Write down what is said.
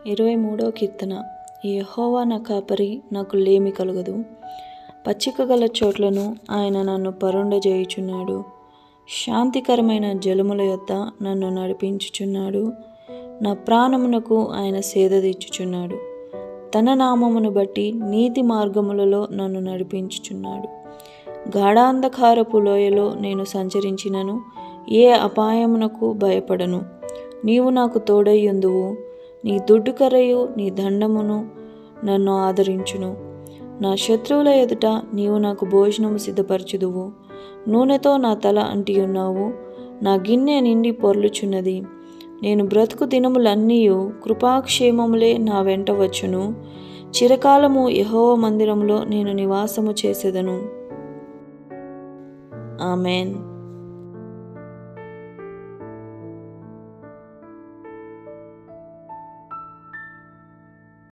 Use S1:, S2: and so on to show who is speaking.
S1: 23వ కీర్తన. యెహోవా నా కాపరి, నాకు లేమి కలుగదు. పచ్చిక గల చోట్లను ఆయన నన్ను పరుండజేయుచున్నాడు. శాంతికరమైన జలముల యొద్ద నన్ను నడిపించుచున్నాడు. నా ప్రాణమునకు ఆయన సేదదీర్చుచున్నాడు. తన నామమును బట్టి నీతి మార్గములలో నన్ను నడిపించుచున్నాడు. గాఢాంధకారపు లోయలో నేను సంచరించినను ఏ అపాయమునకు భయపడను. నీవు నాకు తోడైయుందువు. నీ దుడ్డుకర్రయు నీ దండమును నన్ను ఆదరించును. నా శత్రువుల ఎదుట నీవు నాకు భోజనము సిద్ధపరచుదువు. నూనెతో నా తల అంటియున్నావు. నా గిన్నె నిండి పొర్లుచున్నది. నేను బ్రతుకు దినములన్నీయు కృపాక్షేమములే నా వెంట వచ్చును. చిరకాలము యెహోవా మందిరములో నేను నివాసము చేసెదను. ఆమెన్.